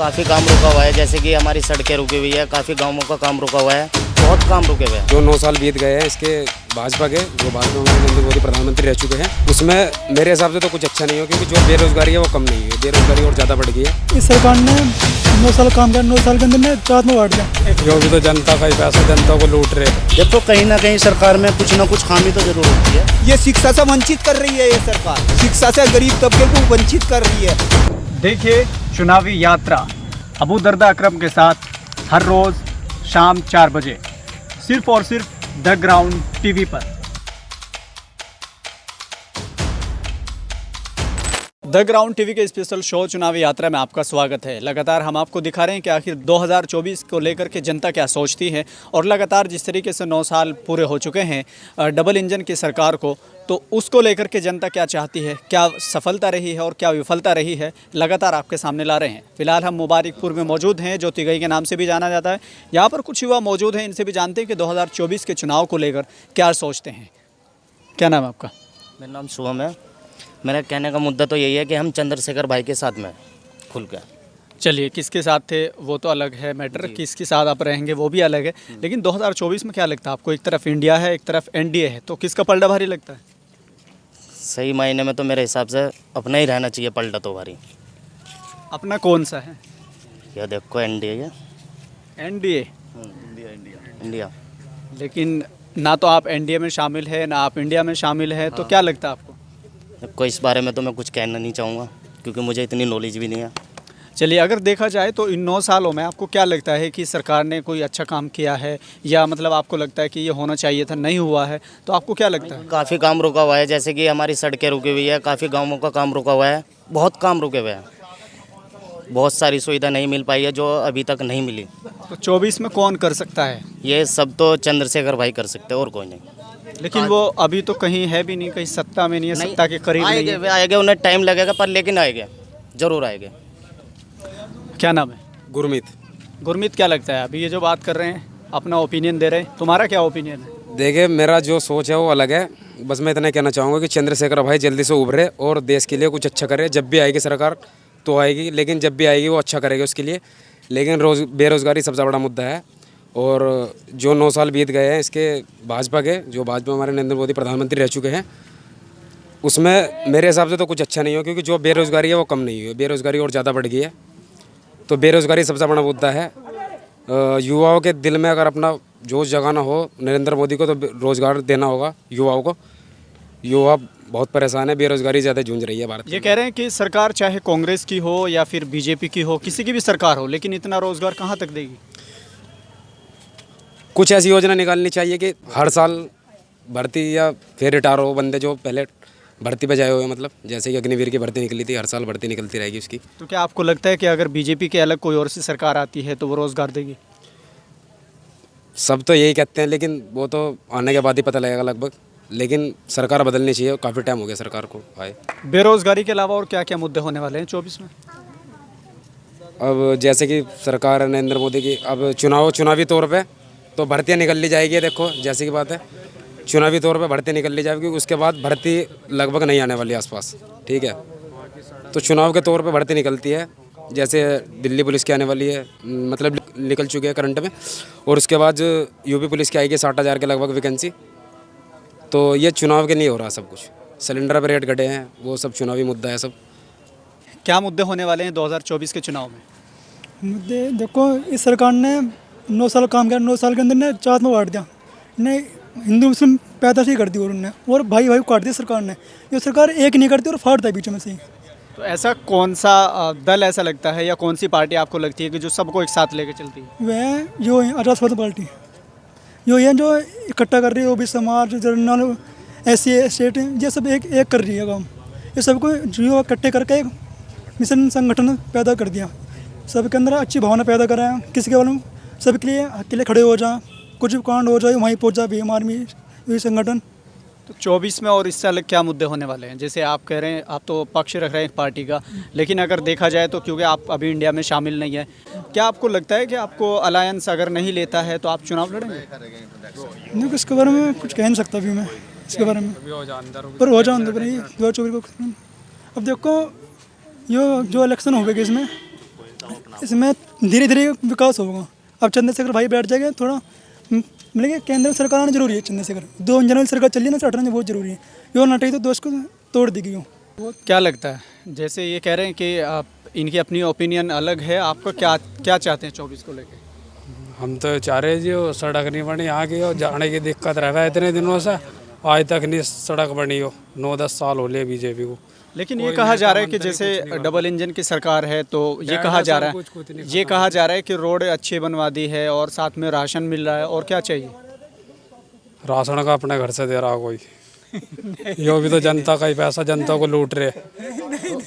काफ़ी काम रुका हुआ है, जैसे कि हमारी सड़कें रुकी हुई है, काफ़ी गाँवों का काम रुका हुआ है, बहुत काम रुके हुए हैं। जो 9 साल बीत गए हैं इसके भाजपा के, जो भाजपा में नरेंद्र मोदी प्रधानमंत्री रह चुके हैं, उसमें मेरे हिसाब से तो कुछ अच्छा नहीं हो, क्योंकि जो बेरोजगारी है वो कम नहीं है, बेरोजगारी और ज़्यादा बढ़ गई है। इस सरकार ने 9 साल काम किया, 9 साल के अंदर ने 4 में बांट दिया। जो भी तो जनता का ही पैसा जनता को लूट रहे। देखो कहीं ना कहीं सरकार में कुछ ना कुछ खामी तो जरूर होती है। ये शिक्षा से वंचित कर रही है, ये सरकार शिक्षा से गरीब तबके को वंचित कर रही है। देखिए चुनावी यात्रा अबू दर्दा अकरम के साथ हर रोज़ शाम 4 बजे सिर्फ और सिर्फ द ग्राउंड टीवी पर। द ग्राउंड टीवी के स्पेशल शो चुनावी यात्रा में आपका स्वागत है। लगातार हम आपको दिखा रहे हैं कि आखिर 2024 को लेकर के जनता क्या सोचती है, और लगातार जिस तरीके से 9 साल पूरे हो चुके हैं डबल इंजन की सरकार को, तो उसको लेकर के जनता क्या चाहती है, क्या सफलता रही है और क्या विफलता रही है, लगातार आपके सामने ला रहे हैं। फिलहाल हम मुबारकपुर में मौजूद हैं, जो तिगई के नाम से भी जाना जाता है। यहाँ पर कुछ युवा मौजूद हैं, इनसे भी जानते हैं कि 2024 के चुनाव को लेकर क्या सोचते हैं। क्या नाम है आपका? मेरा नाम शुभम है। मेरा कहने का मुद्दा तो यही है कि हम चंद्रशेखर भाई के साथ में खुल कर। चलिए, किसके साथ थे वो तो अलग है मैटर, किसके साथ आप रहेंगे वो भी अलग है, लेकिन 2024 में क्या लगता है आपको? एक तरफ इंडिया है, एक तरफ एनडीए है, तो किसका पलड़ा भारी लगता है? सही मायने में तो मेरे हिसाब से अपना ही रहना चाहिए पलटा तो भारी। अपना कौन सा है? यह देखो एनडीए है। एनडीए। इंडिया। लेकिन ना तो आप एनडीए में शामिल है, ना आप इंडिया में शामिल है, तो क्या लगता है आपको? कोई इस बारे में तो मैं कुछ कहना नहीं चाहूँगा, क्योंकि मुझे इतनी नॉलेज भी नहीं है। चलिए, अगर देखा जाए तो इन 9 सालों में आपको क्या लगता है कि सरकार ने कोई अच्छा काम किया है, या मतलब आपको लगता है कि ये होना चाहिए था, नहीं हुआ है, तो आपको क्या लगता है? काफ़ी काम रुका हुआ है, जैसे कि हमारी सड़कें रुकी हुई है, काफ़ी गाँवों का काम रुका हुआ है, बहुत काम रुके हुए हैं, बहुत सारी सुविधा नहीं मिल पाई है जो अभी तक नहीं मिली। तो 24 में कौन कर सकता है? ये सब तो चंद्रशेखर भाई कर सकते हैं और कोई नहीं। लेकिन वो अभी तो कहीं है भी नहीं, कहीं सत्ता में नहीं है, सत्ता के करीब नहीं है। आएंगे, उन्हें टाइम लगेगा, पर लेकिन आएंगे, जरूर आएंगे। क्या नाम है? गुरमीत। गुरमीत, क्या लगता है अभी ये जो बात कर रहे हैं, अपना ओपिनियन दे रहे हैं, तुम्हारा क्या ओपिनियन है? देखिए, मेरा जो सोच है वो अलग है। बस मैं इतना कहना चाहूँगा कि चंद्रशेखर भाई जल्दी से उभरे और देश के लिए कुछ अच्छा करे। जब भी आएगी सरकार तो आएगी, लेकिन जब भी आएगी वो अच्छा करेगी उसके लिए। लेकिन बेरोज़गारी सबसे बड़ा मुद्दा है, और जो 9 साल बीत गए हैं इसके भाजपा के, जो भाजपा हमारे नरेंद्र मोदी प्रधानमंत्री रह चुके हैं, उसमें मेरे हिसाब से तो कुछ अच्छा नहीं हो, क्योंकि जो बेरोज़गारी है वो कम नहीं है, बेरोज़गारी और ज़्यादा बढ़ गई है। तो बेरोज़गारी सबसे बड़ा मुद्दा है। युवाओं के दिल में अगर अपना जोश जगाना हो नरेंद्र मोदी को, तो रोज़गार देना होगा युवाओं को। युवा बहुत परेशान है, बेरोज़गारी ज़्यादा जूझ रही है भारत। ये कह रहे हैं कि सरकार चाहे कांग्रेस की हो या फिर बीजेपी की हो, किसी की भी सरकार हो, लेकिन इतना रोज़गार कहाँ तक देगी? कुछ ऐसी योजना निकालनी चाहिए कि हर साल भर्ती, या फिर रिटायर हो बंदे जो पहले भर्ती पे जाए हुए, मतलब जैसे कि अग्निवीर की भर्ती निकली थी, हर साल भर्ती निकलती रहेगी उसकी। तो क्या आपको लगता है कि अगर बीजेपी के अलग कोई और सी सरकार आती है तो वो रोज़गार देगी? सब तो यही कहते हैं, लेकिन वो तो आने के बाद ही पता लगेगा लगभग। लेकिन सरकार बदलनी चाहिए, काफ़ी टाइम हो गया सरकार को आए। बेरोज़गारी के अलावा और क्या क्या मुद्दे होने वाले हैं 24 में? अब जैसे कि सरकार नरेंद्र मोदी की अब चुनावी तौर पे तो भर्तियाँ निकल ली जाएगी। देखो जैसे की बात है, चुनावी तौर पे भर्ती निकल ली जाएगी, उसके बाद भर्ती लगभग नहीं आने वाली आसपास, ठीक है। तो चुनाव के तौर पे भर्ती निकलती है, जैसे दिल्ली पुलिस की आने वाली है, मतलब निकल चुकी है करंट में, और उसके बाद यूपी पुलिस की आएगी 60,000 के लगभग वैकेंसी। तो ये चुनाव के लिए हो रहा सब कुछ। सिलेंडर पर रेट घटे हैं, वो सब चुनावी मुद्दा है सब। क्या मुद्दे होने वाले हैं 2024 के चुनाव में? मुद्दे देखो, इस सरकार ने 9 साल काम किया, 9 साल के अंदर ने 4 में बांट दिया। ने हिंदू मुस्लिम पैदा से ही कर दी, और उन्होंने और भाई भाई काट दिया सरकार ने। ये सरकार एक नहीं करती और फाड़ता है बीच में से ही। तो ऐसा कौन सा दल ऐसा लगता है, या कौन सी पार्टी आपको लगती है कि जो सबको एक साथ लेकर चलती है? वह जो है आज़ाद स्वतंत्र पार्टी, जो है जो इकट्ठा कर रही है, वो भी समाज, जनरल, SC स्टेट, ये सब एक कर रही है काम। ये सबको जो इकट्ठे करके एक मिशन संगठन पैदा कर दिया, सबके अंदर अच्छी भावना पैदा कर रहे हैं। किसी के वालों सबके लिए अकेले खड़े हो जाए, कुछ भी कांड हो जाए वहीं पहुंच जाए भीम आर्मी, ये संगठन। तो 24 में और इससे अलग क्या मुद्दे होने वाले हैं? जैसे आप कह रहे हैं, आप तो पक्ष रख रहे हैं पार्टी का, लेकिन अगर देखा जाए तो क्योंकि आप अभी इंडिया में शामिल नहीं है, क्या आपको लगता है कि आपको अलायंस अगर नहीं लेता है तो आप चुनाव लड़ेंगे? नहीं, इसके बारे में कुछ कह नहीं सकता अभी मैं इसके बारे में, पर हो जाओ अंदर 2024 को। अब देखो, जो इलेक्शन होगा इसमें, इसमें धीरे धीरे विकास होगा। अब चंद्रशेखर भाई बैठ जाएंगे थोड़ा मिलेंगे, केंद्र सरकार आना जरूरी है। चंद्रशेखर 2 जनवरी सरकार चल रही है ना, 18 बहुत जरूरी है। यो ना तो दोस्त को तोड़ देगी यो। क्या लगता है, जैसे ये कह रहे हैं कि इनकी अपनी ओपिनियन अलग है, आपको क्या क्या चाहते हैं 24 को लेकर? हम तो चाह रहे हैं जी वो सड़क नहीं बनी यहाँ की, और जाने की दिक्कत रहा है इतने दिनों से, आज तक नहीं सड़क बनी हो। 9-10 साल हो लिए बीजेपी को। लेकिन ये कहा जा रहा है कि जैसे डबल इंजन की सरकार है तो ये कहा जा रहा है, ये कहा जा रहा है कि रोड अच्छी बनवा दी है और साथ में राशन मिल रहा है, और क्या चाहिए? राशन का अपने घर से दे रहा कोई यो भी तो जनता का ही पैसा, जनता को लूट रहे।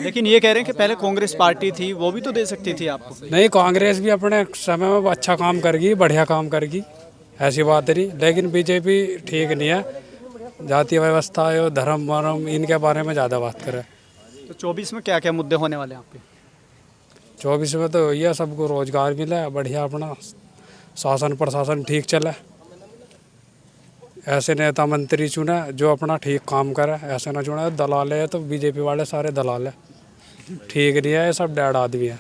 लेकिन ये कह रहे हैं कि पहले कांग्रेस पार्टी थी, वो भी तो दे सकती थी आपको। नहीं, कांग्रेस भी अपने समय में अच्छा काम करेगी, बढ़िया काम करेगी, ऐसी बात नहीं। लेकिन बीजेपी ठीक नहीं है, जातीय व्यवस्था और धर्म वरम इनके बारे में ज़्यादा बात करें। तो 24 में क्या क्या मुद्दे होने वाले हैं आपके? 24 में तो ये सबको रोजगार मिले, बढ़िया अपना शासन प्रशासन ठीक चले, ऐसे नेता मंत्री चुने जो अपना ठीक काम करे, ऐसे ना चुने दलाल है। तो बीजेपी वाले सारे दलाल है, ठीक नहीं है, ये सब डेढ़ आदमी है।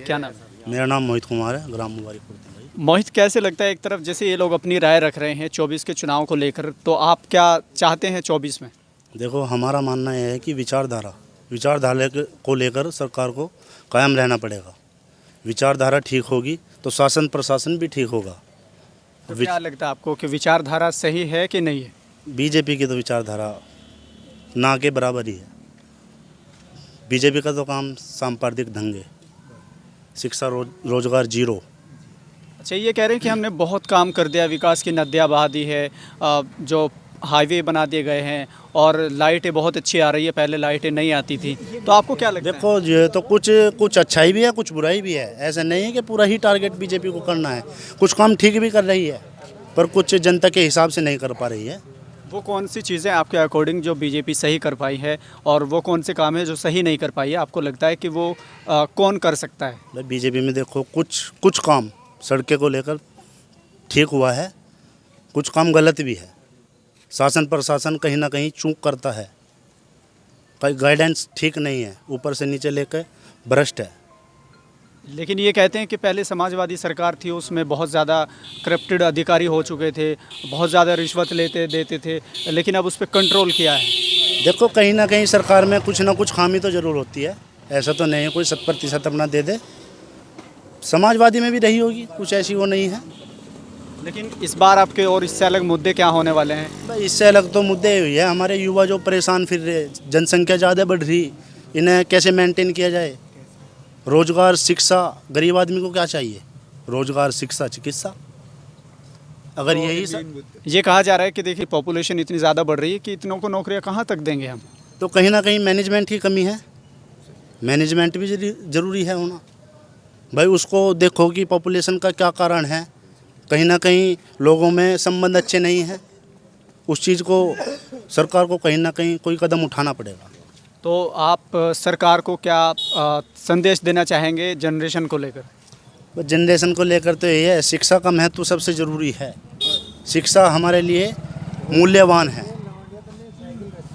क्या नाम? मेरा नाम मोहित कुमार है, ग्राम मुबारकपुर। मोहित, कैसे लगता है, एक तरफ जैसे ये लोग अपनी राय रख रहे हैं 24 के चुनाव को लेकर, तो आप क्या चाहते हैं 24 में? देखो, हमारा मानना यह है कि विचारधारा को लेकर सरकार को कायम रहना पड़ेगा। विचारधारा ठीक होगी तो शासन प्रशासन भी ठीक होगा। तो क्या लगता है आपको कि विचारधारा सही है कि नहीं है? बीजेपी की तो विचारधारा ना के बराबर ही है। बीजेपी का तो काम सांप्रदायिक दंगे, शिक्षा रोजगार जीरो। अच्छा, ये कह रहे हैं कि हमने बहुत काम कर दिया, विकास की नदियाँ बहा दी है, जो हाईवे बना दिए गए हैं और लाइटें बहुत अच्छी आ रही है, पहले लाइटें नहीं आती थी। तो आपको क्या लगता है? देखो, ये तो कुछ अच्छाई भी है, कुछ बुराई भी है। ऐसा नहीं है कि पूरा ही टारगेट बीजेपी को करना है। कुछ काम ठीक भी कर रही है, पर कुछ जनता के हिसाब से नहीं कर पा रही है। वो कौन सी चीज़ें आपके अकॉर्डिंग जो बीजेपी सही कर पाई है, और वो कौन से काम है जो सही नहीं कर पाई है? आपको लगता है कि वो कौन कर सकता है? बीजेपी में देखो, कुछ काम सड़कें को लेकर ठीक हुआ है, कुछ काम गलत भी है। शासन प्रशासन कहीं ना कहीं चूक करता है, गाइडेंस ठीक नहीं है, ऊपर से नीचे लेकर भ्रष्ट है। लेकिन ये कहते हैं कि पहले समाजवादी सरकार थी, उसमें बहुत ज़्यादा करप्टेड अधिकारी हो चुके थे, बहुत ज़्यादा रिश्वत देते थे, लेकिन अब उस पर कंट्रोल किया है। देखो, कहीं ना कहीं सरकार में कुछ ना कुछ खामी तो ज़रूर होती है, ऐसा तो नहीं है कोई 100% अपना दे दे। समाजवादी में भी रही होगी, कुछ ऐसी वो नहीं है। लेकिन इस बार आपके और इससे अलग मुद्दे क्या होने वाले हैं? भाई, इससे अलग तो मुद्दे हुई है हमारे युवा जो परेशान फिर रहे, जनसंख्या ज़्यादा बढ़ रही, इन्हें कैसे मेंटेन किया जाए? रोजगार, शिक्षा, गरीब आदमी को क्या चाहिए? रोजगार, शिक्षा, चिकित्सा। अगर यही ये कहा जा रहा है कि देखिए पॉपुलेशन इतनी ज़्यादा बढ़ रही है कि इतनों को नौकरियां कहाँ तक देंगे हम? तो कहीं ना कहीं मैनेजमेंट की कमी है। मैनेजमेंट भी ज़रूरी है होना। भाई, उसको देखो कि पॉपुलेशन का क्या कारण है। कहीं ना कहीं लोगों में संबंध अच्छे नहीं हैं, उस चीज़ को सरकार को कहीं ना कहीं कोई कदम उठाना पड़ेगा। तो आप सरकार को क्या संदेश देना चाहेंगे जनरेशन को लेकर? जनरेशन को लेकर तो ये है, शिक्षा का महत्व सबसे ज़रूरी है। शिक्षा हमारे लिए मूल्यवान है।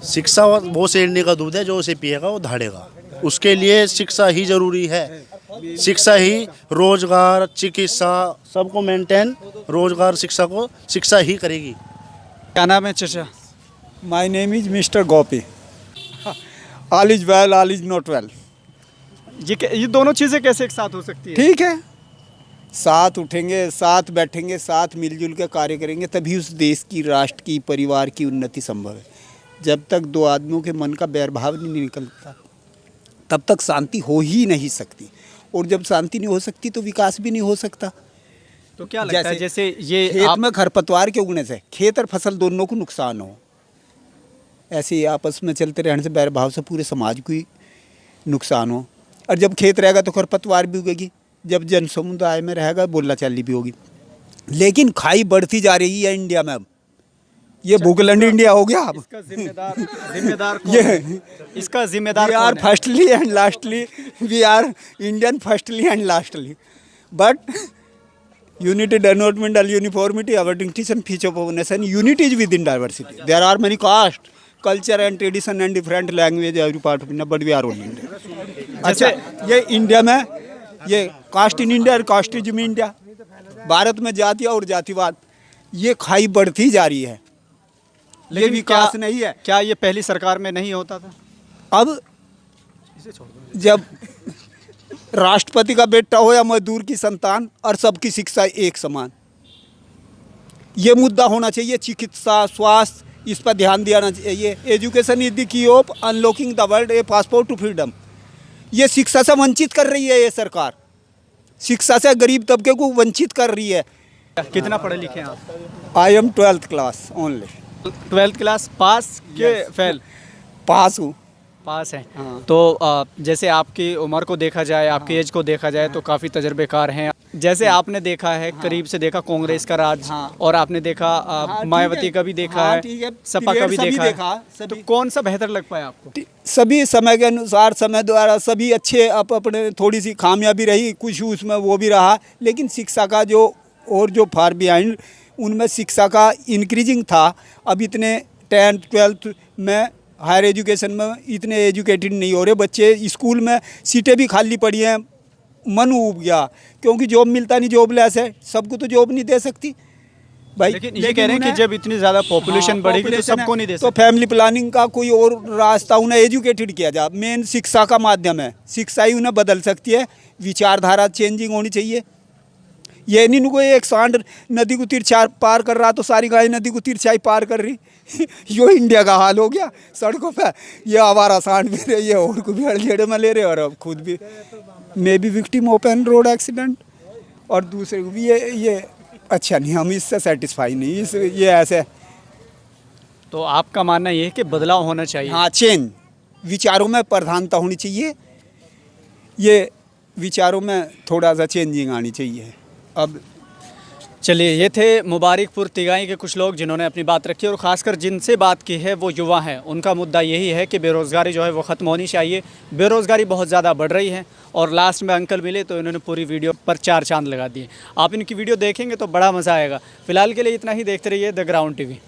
शिक्षा वो शेरनी का दूध है, जो उसे पिएगा वो धाड़ेगा। उसके लिए शिक्षा ही ज़रूरी है। शिक्षा ही रोजगार, चिकित्सा सबको मेंटेन, रोजगार शिक्षा ही करेगी। क्या नाम है चाचा? My name is mister Gopi. All is well, all is not well. ये दोनों चीज़ें कैसे एक साथ हो सकती है? ठीक है, साथ उठेंगे, साथ बैठेंगे, साथ मिलजुल के कार्य करेंगे, तभी उस देश की, राष्ट्र की, परिवार की उन्नति संभव है। जब तक दो आदमियों के मन का बैरभाव नहीं निकलता, तब तक शांति हो ही नहीं सकती। और जब शांति नहीं हो सकती तो विकास भी नहीं हो सकता। तो क्या लगता है, जैसे ये खेत में खरपतवार के उगने से खेत और फसल दोनों को नुकसान हो, ऐसे ही आपस में चलते रहने से बैरभाव से पूरे समाज को ही नुकसान हो। और जब खेत रहेगा तो खरपतवार भी उगेगी, जब जन समुदाय में रहेगा बोलना चाली भी होगी। लेकिन खाई बढ़ती जा रही है इंडिया में। अब ये भूखलंड इंडिया हो गया। अब इसका जिम्मेदार कौन है? इसका जिम्मेदार we are firstly and lastly, we are Indian firstly and lastly, but unity, denotement, uniformity, our distinction feature of a nation. Unity is within diversity. There are many caste, culture and tradition and different language every part of India, but we are one India. अच्छा, ये India में ये cast in India और casteism in India, Bharat में जाति और जातिवाद, ये खाई बढ़ती जा रही है। ये लेकिन विकास क्या- नहीं है। क्या ये पहली सरकार में नहीं होता था? अब जब राष्ट्रपति का बेटा हो या मजदूर की संतान और सबकी शिक्षा एक समान, ये मुद्दा होना चाहिए। चिकित्सा, स्वास्थ्य, इस पर ध्यान दिया चाहिए। Education is the key of unlocking the world, a passport to freedom. ये शिक्षा से वंचित कर रही है ये सरकार, शिक्षा से गरीब तबके को वंचित कर रही है। कितना पढ़े लिखे हैं आप? I am 12th class only, 12th class pass के फेल? पास हूँ। पास है। हाँ। तो जैसे आपकी उम्र को देखा जाए, आपकी एज को देखा जाए तो काफ़ी तजर्बेकार हैं। जैसे आपने देखा है, करीब से देखा कांग्रेस का राज, हाँ। और आपने देखा हाँ, ठीक मायावती है। का भी देखा हाँ, है, ठीक है। सपा का भी सभी देखा देखा, है। तो सभी। कौन सा बेहतर लग पाया आपको? सभी समय के अनुसार, समय द्वारा सभी अच्छे, अपने थोड़ी सी खामियाबी रही, कुछ उसमें वो भी रहा, लेकिन शिक्षा का जो और जो फार बिहाइंड, उनमें शिक्षा का इंक्रीजिंग था। अब इतने 10th 12th में हायर एजुकेशन में इतने एजुकेटेड नहीं हो रहे बच्चे। स्कूल में सीटें भी खाली पड़ी हैं, मन उब गया, क्योंकि जॉब मिलता नहीं, जॉबलेस है, सबको तो जॉब नहीं दे सकती भाई। लेकिन ये कह रहे हैं कि जब इतनी ज़्यादा पॉपुलेशन बढ़ेगी तो population सबको है, नहीं दे तो सकते। फैमिली प्लानिंग का कोई और रास्ता उन्हें एजुकेटेड किया जाए। मेन शिक्षा का माध्यम है, शिक्षा ही उन्हें बदल सकती है। विचारधारा चेंजिंग होनी चाहिए। ये नहीं कोई एक सांड नदी को तिरछा पार कर रहा तो सारी गाय नदी को तिरछाई पार कर रही। यो इंडिया का हाल हो गया सड़कों पे। ये आवारा सांड भी रही है और को भी हड़जेड़े में ले रहे, और अब खुद भी may be victim of an road accident, और दूसरे को भी ये अच्छा नहीं, हम इससे सेटिस्फाई नहीं, इस ये ऐसे। तो आपका मानना ये है कि बदलाव होना चाहिए? हाँ, चेंज, विचारों में प्रधानता होनी चाहिए। ये विचारों में थोड़ा सा चेंजिंग आनी चाहिए। अब चलिए, ये थे मुबारकपुर तिगाई के कुछ लोग जिन्होंने अपनी बात रखी, और ख़ासकर जिनसे बात की है वो युवा हैं। उनका मुद्दा यही है कि बेरोज़गारी जो है वो ख़त्म होनी चाहिए। बेरोज़गारी बहुत ज़्यादा बढ़ रही है, और लास्ट में अंकल मिले तो इन्होंने पूरी वीडियो पर 4 चांद लगा दिए। आप इनकी वीडियो देखेंगे तो बड़ा मज़ा आएगा। फ़िलहाल के लिए इतना ही। देखते रहिए द ग्राउंड टीवी।